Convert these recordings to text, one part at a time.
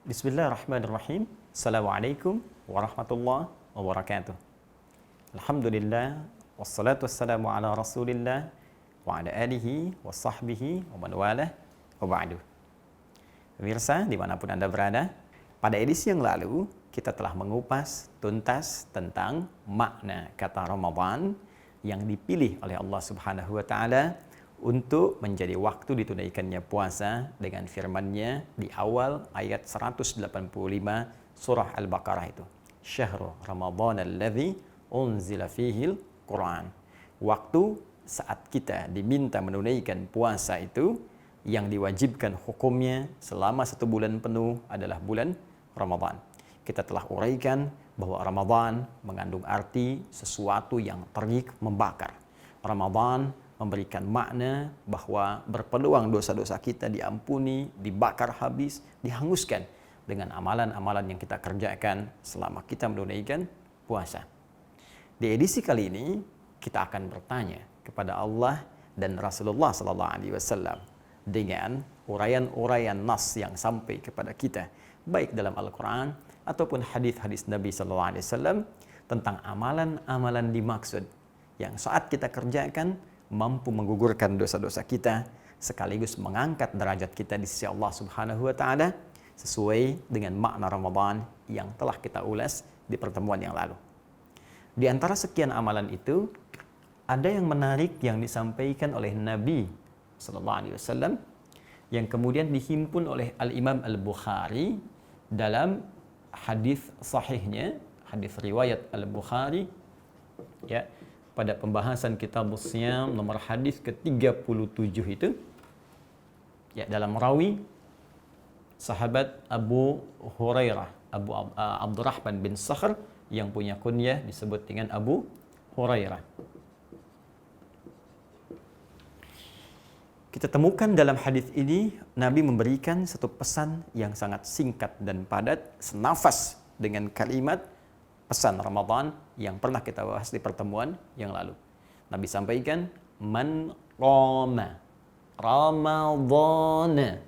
Bismillahirrahmanirrahim. Assalamualaikum warahmatullahi wabarakatuh. Alhamdulillah, wassalatu wassalamu ala rasulillah wa ala alihi wa sahbihi wa man walah wa ba'du. Pemirsa dimanapun Anda berada, pada edisi yang lalu kita telah mengupas tuntas tentang makna kata Ramadan yang dipilih oleh Allah Subhanahu wa Ta'ala untuk menjadi waktu ditunaikannya puasa dengan firman-Nya di awal ayat 185 surah Al-Baqarah itu. Syahrul Ramadan alladzi unzila fihil Quran. Waktu saat kita diminta menunaikan puasa itu yang diwajibkan hukumnya selama 1 bulan penuh adalah bulan Ramadan. Kita telah uraikan bahwa Ramadan mengandung arti sesuatu yang terik membakar. Ramadan memberikan makna bahwa berpeluang dosa-dosa kita diampuni, dibakar habis, dihanguskan dengan amalan-amalan yang kita kerjakan selama kita menunaikan puasa. Di edisi kali ini kita akan bertanya kepada Allah dan Rasulullah SAW dengan uraian-uraian nas yang sampai kepada kita baik dalam Al-Quran ataupun hadis-hadis Nabi SAW tentang amalan-amalan dimaksud yang saat kita kerjakan mampu menggugurkan dosa-dosa kita sekaligus mengangkat derajat kita di sisi Allah Subhanahu wa Ta'ala sesuai dengan makna Ramadan yang telah kita ulas di pertemuan yang lalu. Di antara sekian amalan itu ada yang menarik yang disampaikan oleh Nabi sallallahu alaihi wasallam yang kemudian dihimpun oleh Al-Imam Al-Bukhari dalam hadis sahihnya, hadis riwayat Al-Bukhari ya, pada pembahasan kitab Shiyam nomor hadis ke-37 itu ya, dalam rawi sahabat Abu Hurairah, Abdurrahman bin Sakhr yang punya kunyah disebut dengan Abu Hurairah. Kita temukan dalam hadis ini Nabi memberikan satu pesan yang sangat singkat dan padat, senafas dengan kalimat pesan Ramadan yang pernah kita bahas di pertemuan yang lalu. Nabi sampaikan, man qama Ramadhana.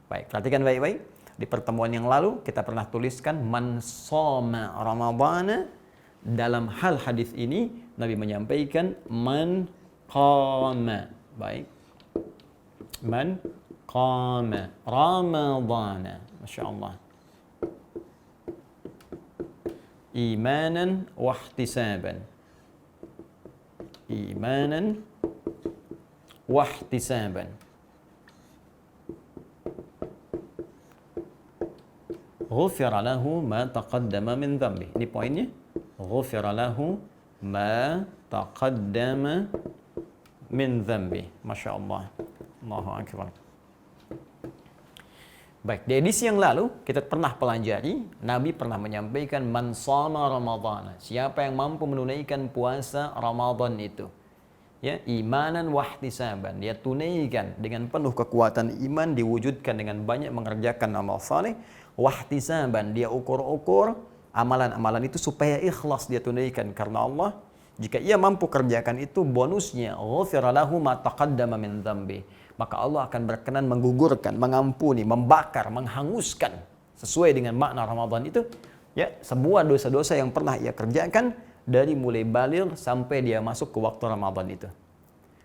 Baik, perhatikan baik-baik. Di pertemuan yang lalu kita pernah tuliskan man shoma Ramadhana. Dalam hal hadis ini Nabi menyampaikan man qama. Baik. Man qama Ramadhana. Masya Allah. Imanan wahtisaban. Imanan wahtisaban. Ghufira lahu ma taqaddama min dhanbi. Ini poinnya. Ghufira lahu ma taqaddama min dhanbi. Masya Allah. Allahu Akbar. Baik, di edisi yang lalu kita pernah pelajari, Nabi pernah menyampaikan man shoma Ramadhana. Siapa yang mampu menunaikan puasa Ramadan itu, ya, imanan wahtisaban, dia tunaikan dengan penuh kekuatan iman, diwujudkan dengan banyak mengerjakan amal saleh, wahtisaban, dia ukur-ukur amalan-amalan itu supaya ikhlas dia tunaikan karena Allah. Jika ia mampu kerjakan itu, bonusnya ghufira lahu ma taqaddama min dhanbi. Maka Allah akan berkenan menggugurkan, mengampuni, membakar, menghanguskan sesuai dengan makna Ramadan itu ya, semua dosa-dosa yang pernah ia kerjakan dari mulai baligh sampai dia masuk ke waktu Ramadan itu.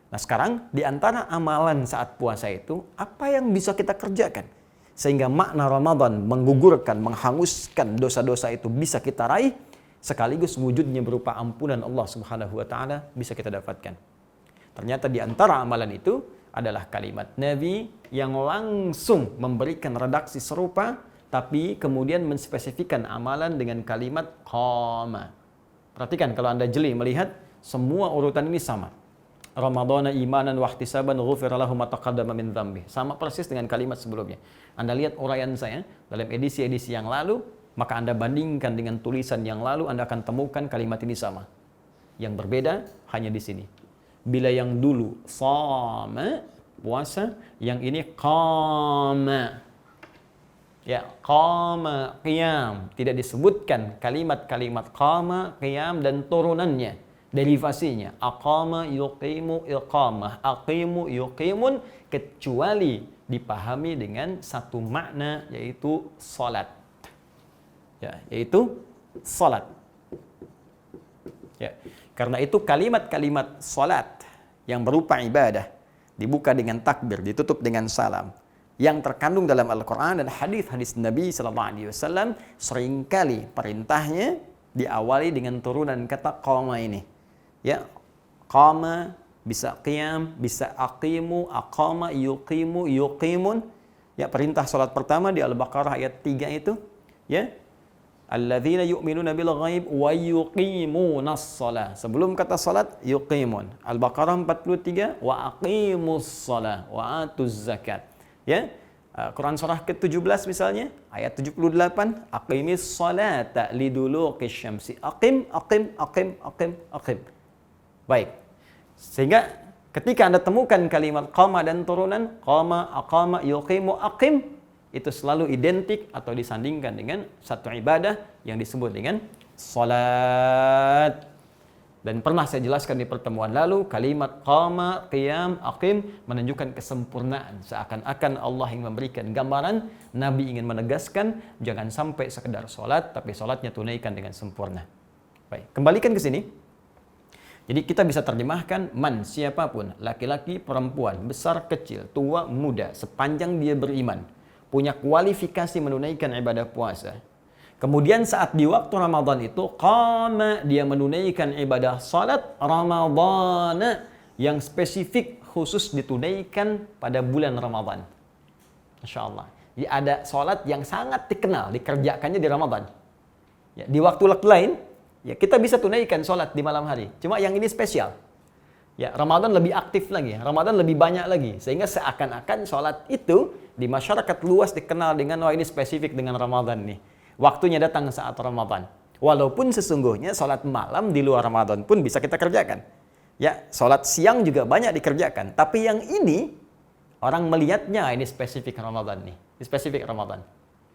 Nah, sekarang di antara amalan saat puasa itu apa yang bisa kita kerjakan sehingga makna Ramadan menggugurkan, menghanguskan dosa-dosa itu bisa kita raih sekaligus wujudnya berupa ampunan Allah Subhanahu wa Ta'ala bisa kita dapatkan. Ternyata di antara amalan itu adalah kalimat Nabi yang langsung memberikan redaksi serupa tapi kemudian menspesifikkan amalan dengan kalimat qama. Perhatikan kalau Anda jeli melihat semua urutan ini sama. Ramadhana imanan wahtisaban ghufira lahu ma taqaddama min dhanbi. Sama persis dengan kalimat sebelumnya. Anda lihat uraian saya dalam edisi-edisi yang lalu, maka Anda bandingkan dengan tulisan yang lalu, Anda akan temukan kalimat ini sama. Yang berbeda hanya di sini. Bila yang dulu shoma puasa, yang ini qama. Ya, qama qiyam. Tidak disebutkan kalimat-kalimat qama, qiyam dan turunannya, derivasinya. Aqama yuqimu iqamah, aqimu yuqimun, kecuali dipahami dengan satu makna, yaitu salat. Ya, yaitu salat. Ya, karena itu kalimat-kalimat salat yang berupa ibadah dibuka dengan takbir, ditutup dengan salam, yang terkandung dalam Al-Quran dan hadis-hadis Nabi SAW, seringkali perintahnya diawali dengan turunan kata qama ini. Ya, qama bisa qiyam, bisa aqimu, aqama, yuqimu, yuqimun. Ya, perintah salat pertama di Al-Baqarah ayat 3 itu, ya, alladzina yu'minuna bil ghaib wa yuqimunas shalah. Sebelum kata salat, yuqimun. Al-Baqarah 43, wa aqimus shalah wa atuz zakat. Ya. Quran surah ke-17 misalnya, ayat 78, aqimis salata liduluqis syamsi. Aqim, aqim, aqim, aqim, aqim. Baik. Sehingga ketika Anda temukan kalimat qama dan turunan, qama, aqama, yuqimu, aqim, itu selalu identik atau disandingkan dengan satu ibadah yang disebut dengan salat. Dan pernah saya jelaskan di pertemuan lalu, kalimat qama, qiyam, aqim menunjukkan kesempurnaan. Seakan-akan Allah yang memberikan gambaran, Nabi ingin menegaskan, jangan sampai sekedar salat, tapi salatnya tunaikan dengan sempurna. Baik, kembalikan ke sini. Jadi kita bisa terjemahkan, man, siapapun, laki-laki, perempuan, besar, kecil, tua, muda, sepanjang dia beriman, punya kualifikasi menunaikan ibadah puasa. Kemudian saat di waktu Ramadan itu, qama, dia menunaikan ibadah salat Ramadan yang spesifik khusus ditunaikan pada bulan Ramadan. Masya Allah. Jadi ada salat yang sangat dikenal, dikerjakannya di Ramadan. Ya, di waktu-waktu lain, ya kita bisa tunaikan salat di malam hari. Cuma yang ini spesial. Ya, Ramadan lebih aktif lagi, Ramadan lebih banyak lagi. Sehingga seakan-akan salat itu di masyarakat luas dikenal dengan, wah ini spesifik dengan Ramadan nih. Waktunya datang saat Ramadan. Walaupun sesungguhnya salat malam di luar Ramadan pun bisa kita kerjakan. Ya, salat siang juga banyak dikerjakan. Tapi yang ini, orang melihatnya ini spesifik Ramadan nih. Ini spesifik Ramadan.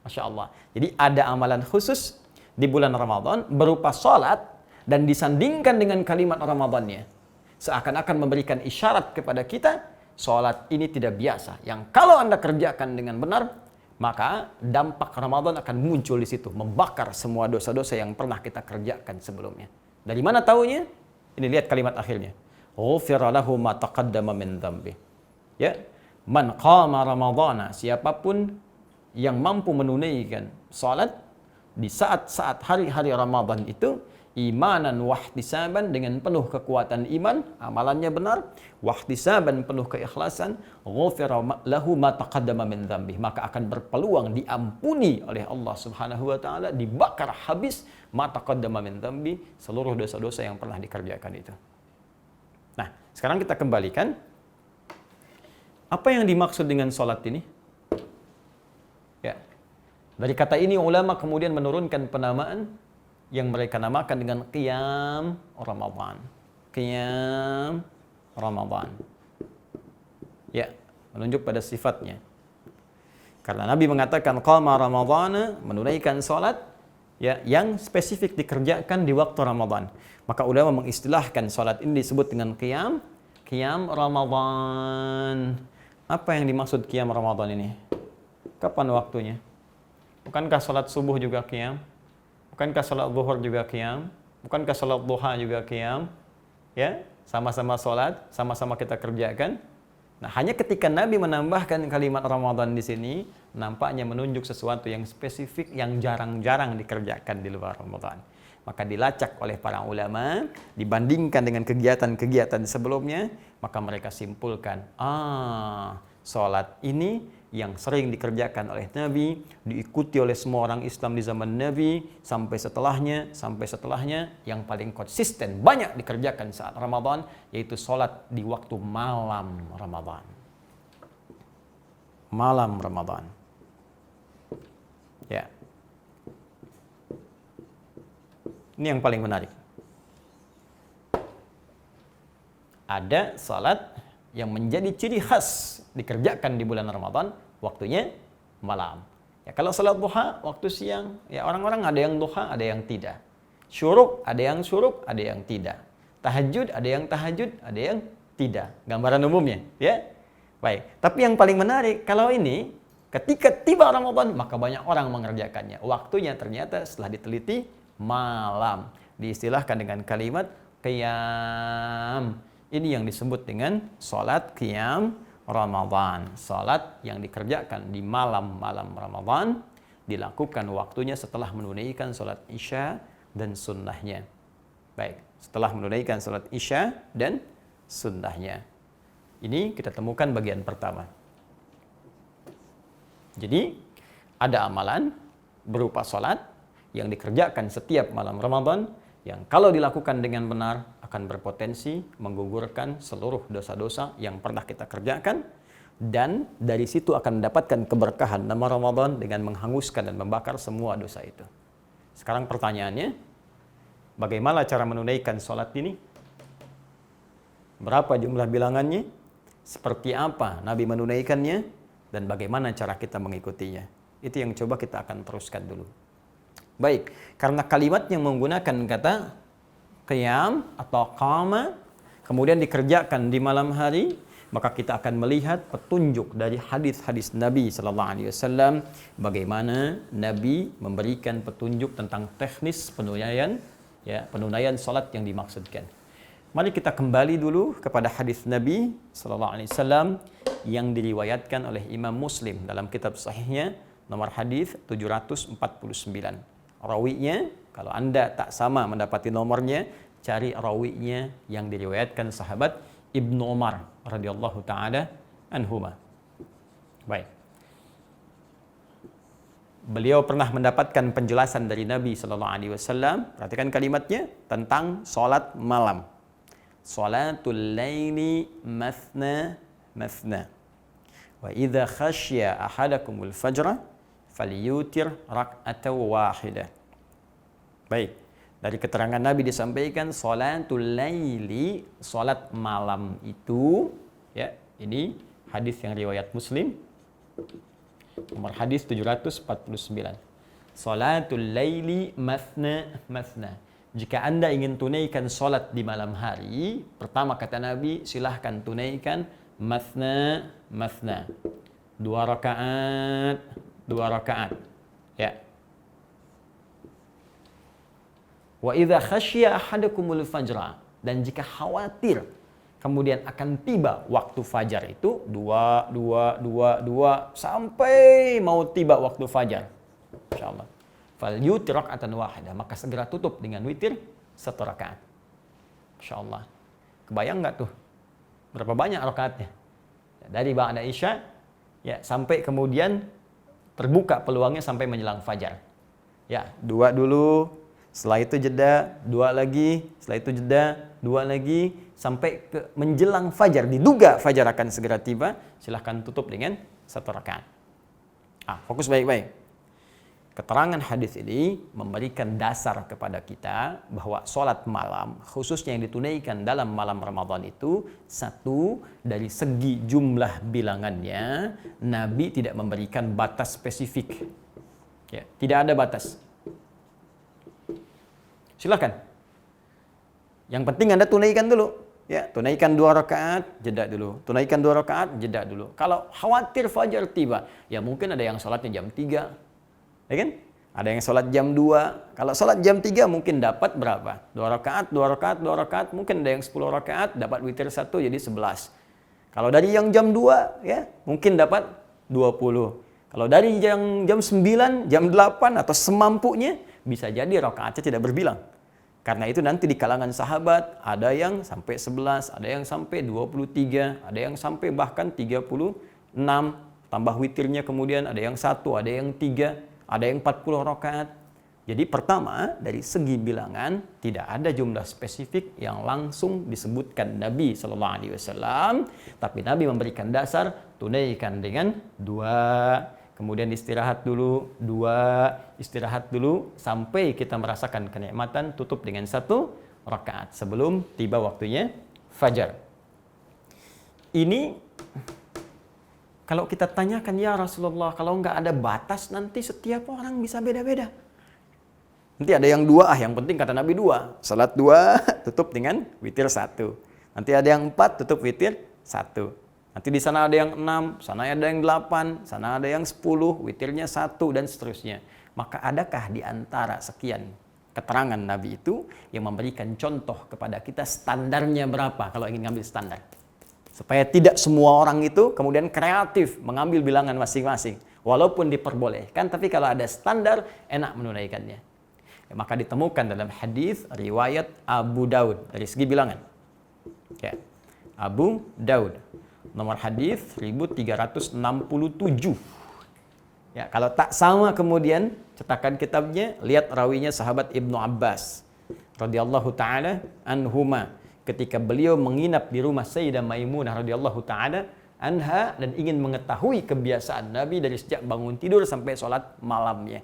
Masya Allah. Jadi ada amalan khusus di bulan Ramadan berupa salat dan disandingkan dengan kalimat Ramadannya. Seakan-akan memberikan isyarat kepada kita, salat ini tidak biasa. Yang kalau Anda kerjakan dengan benar, maka dampak Ramadan akan muncul di situ, membakar semua dosa-dosa yang pernah kita kerjakan sebelumnya. Dari mana taunya? Ini lihat kalimat akhirnya. Ghufira lahu ma taqaddama min dzambi. Ya, man qama ramadhana, siapapun yang mampu menunaikan salat di saat-saat hari-hari Ramadan itu, imanan wahtisaban, dengan penuh kekuatan iman, amalannya benar, wahtisaban, penuh keikhlasan, ghufira lahu ma taqaddama min dzambi, maka akan berpeluang diampuni oleh Allah Subhanahu wa taala, dibakar habis ma taqaddama min dzambi, seluruh dosa-dosa yang pernah dikerjakan itu. Nah, sekarang kita kembalikan, apa yang dimaksud dengan salat ini? Ya. Dari kata ini ulama kemudian menurunkan penamaan yang mereka namakan dengan qiyam Ramadan. Qiyam Ramadan. Ya, menunjuk pada sifatnya. Karena Nabi mengatakan qama Ramadhana, menunaikan salat ya yang spesifik dikerjakan di waktu Ramadan. Maka ulama mengistilahkan salat ini disebut dengan qiyam Ramadan. Apa yang dimaksud qiyam Ramadan ini? Kapan waktunya? Bukankah salat subuh juga qiyam? Bukankah salat zuhur juga qiyam? Bukankah salat duha juga qiyam? Ya, sama-sama salat, sama-sama kita kerjakan. Nah, hanya ketika Nabi menambahkan kalimat Ramadan di sini, nampaknya menunjuk sesuatu yang spesifik yang jarang-jarang dikerjakan di luar Ramadan. Maka dilacak oleh para ulama, dibandingkan dengan kegiatan-kegiatan sebelumnya, maka mereka simpulkan, salat ini yang sering dikerjakan oleh Nabi, diikuti oleh semua orang Islam di zaman Nabi, sampai setelahnya, yang paling konsisten, banyak dikerjakan saat Ramadan, yaitu sholat di waktu malam Ramadan. Malam Ramadan. Ya. Ini yang paling menarik. Ada salat yang menjadi ciri khas dikerjakan di bulan Ramadan, waktunya malam. Ya, kalau salat duha waktu siang, ya orang-orang ada yang duha, ada yang tidak. Syuruk, ada yang syuruk, ada yang tidak. Tahajud, ada yang tahajud, ada yang tidak. Gambaran umumnya, ya. Baik, tapi yang paling menarik kalau ini ketika tiba Ramadan maka banyak orang mengerjakannya. Waktunya ternyata setelah diteliti malam. Diistilahkan dengan kalimat qiyam. Ini yang disebut dengan salat qiyam Ramadan. Salat yang dikerjakan di malam-malam Ramadan dilakukan waktunya setelah menunaikan salat Isya dan sunnahnya. Baik, setelah menunaikan salat Isya dan sunnahnya. Ini kita temukan bagian pertama. Jadi, ada amalan berupa salat yang dikerjakan setiap malam Ramadan yang kalau dilakukan dengan benar akan berpotensi menggugurkan seluruh dosa-dosa yang pernah kita kerjakan, dan dari situ akan mendapatkan keberkahan nama Ramadan dengan menghanguskan dan membakar semua dosa itu. Sekarang pertanyaannya, bagaimana cara menunaikan sholat ini? Berapa jumlah bilangannya? Seperti apa Nabi menunaikannya? Dan bagaimana cara kita mengikutinya? Itu yang coba kita akan teruskan dulu. Baik, karena kalimatnya menggunakan kata qiyam atau qama, kemudian dikerjakan di malam hari, maka kita akan melihat petunjuk dari hadis-hadis Nabi sallallahu alaihi wasallam bagaimana Nabi memberikan petunjuk tentang teknis penunaian salat yang dimaksudkan. Mari kita kembali dulu kepada hadis Nabi sallallahu alaihi wasallam yang diriwayatkan oleh Imam Muslim dalam kitab sahihnya nomor hadis 749. Rawinya, kalau Anda tak sama mendapati nomornya, cari rawinya yang diriwayatkan sahabat Ibnu Umar radhiyallahu taala anhuma. Baik. Beliau pernah mendapatkan penjelasan dari Nabi sallallahu alaihi wasallam, perhatikan kalimatnya, tentang salat malam. Salatul laili mathna mathna. Wa idza khasya ahadakumul fajra falyutir rak'atan wahidah. Baik, dari keterangan Nabi disampaikan salatul laili, salat malam itu, ya, ini hadis yang riwayat Muslim nomor hadis 749. Salatul laili mathna mathna. Jika Anda ingin tunaikan salat di malam hari, pertama kata Nabi, silahkan tunaikan mathna mathna. 2 rakaat. Ya. Wa idza khasya ahadakumul fajra, dan jika khawatir kemudian akan tiba waktu fajar itu 2 sampai mau tiba waktu fajar. Insyaallah. Fal yutir rak'atan wahidah, maka segera tutup dengan witir 1 rakaat. Insyaallah. Kebayang enggak tuh? Berapa banyak rakaatnya? Dari ba'da Isya ya sampai kemudian terbuka peluangnya sampai menjelang fajar. Ya, 2 dulu, setelah itu jeda, 2 lagi, setelah itu jeda, 2 lagi, sampai ke menjelang fajar, diduga fajar akan segera tiba, silahkan tutup dengan 1 rakaat. Fokus baik-baik. Keterangan hadis ini memberikan dasar kepada kita bahwa sholat malam, khususnya yang ditunaikan dalam malam Ramadan itu, satu, dari segi jumlah bilangannya, Nabi tidak memberikan batas spesifik. Ya, tidak ada batas. Silakan. Yang penting Anda tunaikan dulu. Ya, tunaikan 2 rakaat, jeda dulu. Tunaikan 2 rakaat, jeda dulu. Kalau khawatir fajar tiba, ya mungkin ada yang sholatnya jam 3. Ya kan? Ada yang sholat jam 2. Kalau sholat jam 3 mungkin dapat berapa? 2 rakaat, 2 rakaat, 2 rakaat. Mungkin ada yang 10 rakaat, dapat witir 1 jadi 11. Kalau dari yang jam 2, ya mungkin dapat 20. Kalau dari jam 9, jam 8 atau semampunya, bisa jadi rakaatnya tidak berbilang. Karena itu nanti di kalangan sahabat, ada yang sampai 11, ada yang sampai 23, ada yang sampai bahkan 36, tambah witirnya kemudian ada yang 1, ada yang 3, ada yang 40 rakaat. Jadi pertama, dari segi bilangan tidak ada jumlah spesifik yang langsung disebutkan Nabi sallallahu alaihi wasallam, tapi Nabi memberikan dasar tunaikan dengan 2, kemudian istirahat dulu, 2, istirahat dulu sampai kita merasakan kenikmatan, tutup dengan 1 rakaat sebelum tiba waktunya fajar. Ini kalau kita tanyakan, ya Rasulullah, kalau nggak ada batas nanti setiap orang bisa beda-beda. Nanti ada yang 2, yang penting kata Nabi 2. Salat 2, tutup dengan witir 1. Nanti ada yang 4, tutup witir 1. Nanti di sana ada yang 6, sana ada yang 8, sana ada yang 10, witirnya 1 dan seterusnya. Maka adakah di antara sekian keterangan Nabi itu yang memberikan contoh kepada kita standarnya berapa kalau ingin ngambil standar? Supaya tidak semua orang itu kemudian kreatif mengambil bilangan masing-masing. Walaupun diperbolehkan, tapi kalau ada standar, enak menunaikannya. Maka ditemukan dalam hadis riwayat Abu Daud dari segi bilangan. Ya. Abu Daud. Nomor hadis 1367. Ya, kalau tak sama kemudian cetakan kitabnya, lihat rawinya sahabat Ibnu Abbas radhiyallahu taala anhuma ketika beliau menginap di rumah Sayyidah Maimunah radhiyallahu taala anha dan ingin mengetahui kebiasaan Nabi dari sejak bangun tidur sampai sholat malamnya.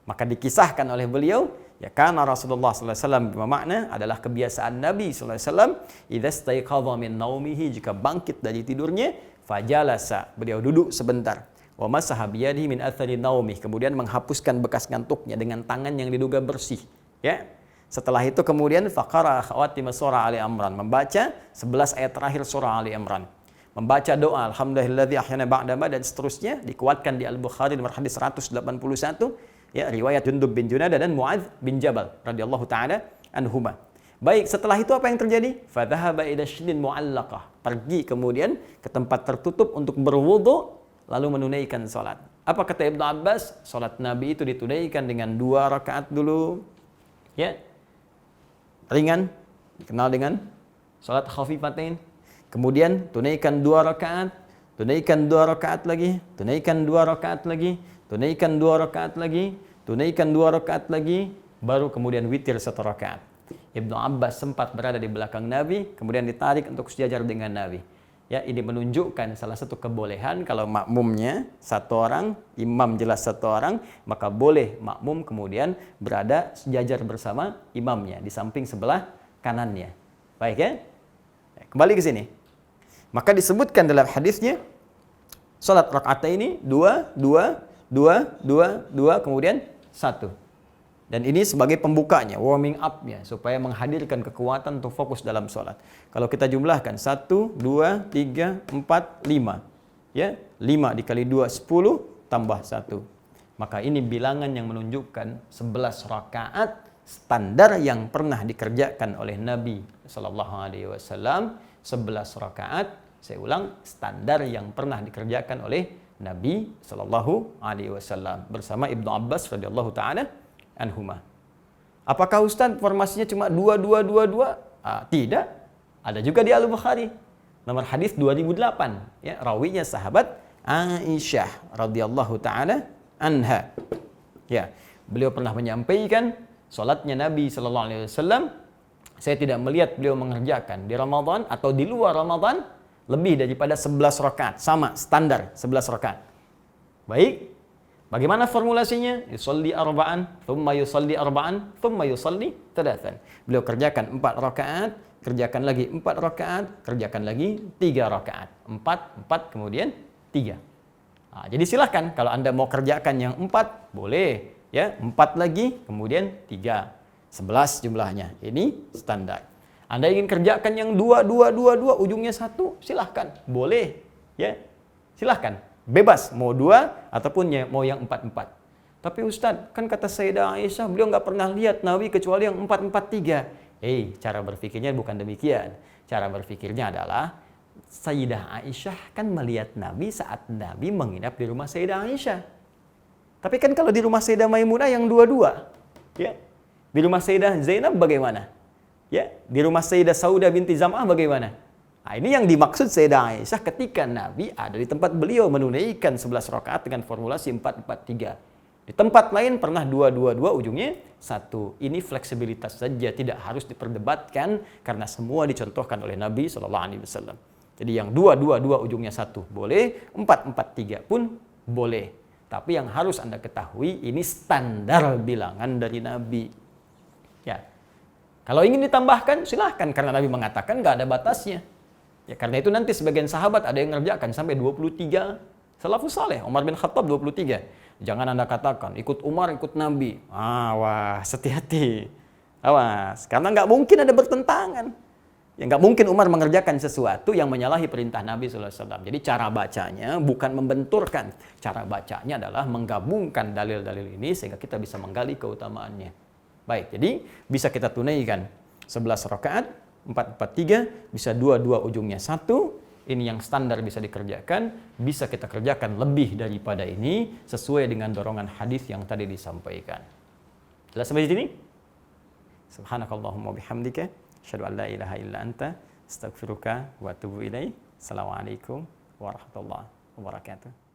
Maka dikisahkan oleh beliau, ya karena Rasulullah sallallahu alaihi wasallam bermakna adalah kebiasaan Nabi sallallahu alaihi wasallam idza staiqadha min naumihi, jika bangkit dari tidurnya, fajalasa, beliau duduk sebentar. Wa masaha biyadihi min athari naumih, kemudian menghapuskan bekas ngantuknya dengan tangan yang diduga bersih, ya. Setelah itu kemudian faqara khawatim surah Ali Imran, membaca 11 ayat terakhir surah Ali Imran. Membaca doa alhamdulillahilladzi ahyana ba'da ma dan seterusnya, dikuatkan di Al-Bukhari nomor hadis 181, ya, riwayat Jundub bin Junadah dan Muadz bin Jabal radhiyallahu taala anhuma. Baik, setelah itu apa yang terjadi? Fadhahaba ila syidin mu'allaqah, pergi kemudian ke tempat tertutup untuk berwudu lalu menunaikan salat. Apa kata Ibnu Abbas? Salat Nabi itu ditunaikan dengan 2 rakaat dulu. Ya. Ringan, dikenal dengan salat khafifatain. Kemudian tunaikan 2 rakaat, tunaikan 2 rakaat lagi, tunaikan 2 rakaat lagi, tunaikan 2 rakaat lagi, tunaikan 2 rakaat lagi, baru kemudian witir 1 rakaat. Ibnu Abbas sempat berada di belakang Nabi, kemudian ditarik untuk sejajar dengan Nabi. Ya, ini menunjukkan salah satu kebolehan kalau makmumnya 1 orang, imam jelas 1 orang, maka boleh makmum kemudian berada sejajar bersama imamnya di samping sebelah kanannya. Baik ya? Kembali ke sini. Maka disebutkan dalam hadisnya salat rakaat ini 2, 2, 2, 2, 2, kemudian 1. Dan ini sebagai pembukanya, warming up-nya, supaya menghadirkan kekuatan untuk fokus dalam sholat. Kalau kita jumlahkan 1, 2, 3, 4, 5. Ya, 5 dikali 2, 10, tambah 1. Maka ini bilangan yang menunjukkan 11 rakaat standar yang pernah dikerjakan oleh Nabi SAW. 11 rakaat, saya ulang, standar yang pernah dikerjakan oleh Nabi SAW bersama Ibnu Abbas radhiyallahu taala anhuma. Apakah Ustaz formasinya cuma 2, 2, 2, 2? Tidak. Ada juga di Al-Bukhari. Nomor hadis 2008. Ya, rawinya sahabat Aisyah radhiyallahu taala anha. Ya, beliau pernah menyampaikan salatnya Nabi sallallahu alaihi wasallam, saya tidak melihat beliau mengerjakan di Ramadan atau di luar Ramadan lebih daripada 11 rakaat. Sama, standar 11 rakaat. Baik. Bagaimana formulasinya? Yusalli arba'an, thumma yusalli arba'an, thumma yusalli thalathan. Beliau kerjakan 4 rakaat, kerjakan lagi 4 rakaat, kerjakan lagi 3 rakaat. 4, kemudian 3. Jadi silahkan kalau Anda mau kerjakan yang 4, boleh. Ya, 4 lagi, kemudian 3. 11 jumlahnya. Ini standar. Anda ingin kerjakan yang 2, 2, 2, 2, ujungnya 1, silahkan. Boleh. Ya, silahkan. Bebas, mau 2 ataupun mau yang 4-4. Tapi Ustadz, kan kata Sayyidah Aisyah, beliau nggak pernah lihat Nabi kecuali yang 4-4-3. Cara berpikirnya bukan demikian. Cara berpikirnya adalah, Sayyidah Aisyah kan melihat Nabi saat Nabi menginap di rumah Sayyidah Aisyah. Tapi kan kalau di rumah Sayyidah Maimunah yang 2-2. Ya. Di rumah Sayyidah Zainab bagaimana? Ya. Di rumah Sayyidah Saudah binti Zam'ah bagaimana? Ini yang dimaksud Sayyidah Aisyah ketika Nabi ada di tempat beliau menunaikan 11 rakaat dengan formulasi 4-4-3. Di tempat lain pernah 2-2-2 ujungnya 1. Ini fleksibilitas saja, tidak harus diperdebatkan karena semua dicontohkan oleh Nabi SAW. Jadi yang 2-2-2 ujungnya 1 boleh, 4-4-3 pun boleh. Tapi yang harus Anda ketahui ini standar bilangan dari Nabi. Ya. Kalau ingin ditambahkan silahkan karena Nabi mengatakan nggak ada batasnya. Ya, karena itu nanti sebagian sahabat ada yang ngerjakan sampai 23. Salafus saleh, Umar bin Khattab 23. Jangan Anda katakan, ikut Umar, ikut Nabi. Awas, hati-hati. Awas, karena nggak mungkin ada bertentangan. Ya nggak mungkin Umar mengerjakan sesuatu yang menyalahi perintah Nabi SAW. Jadi cara bacanya bukan membenturkan. Cara bacanya adalah menggabungkan dalil-dalil ini sehingga kita bisa menggali keutamaannya. Baik, jadi bisa kita tunaikan 11 rakaat, 4-4-3, bisa 2-2 ujungnya 1. Ini yang standar bisa dikerjakan. Bisa kita kerjakan lebih daripada ini sesuai dengan dorongan hadis yang tadi disampaikan. Jelas sampai di sini? Subhanakallahumma bihamdika asyhadu an la ilaha illa anta astaghfiruka wa atubu ilaik. Assalamualaikum warahmatullahi wabarakatuh.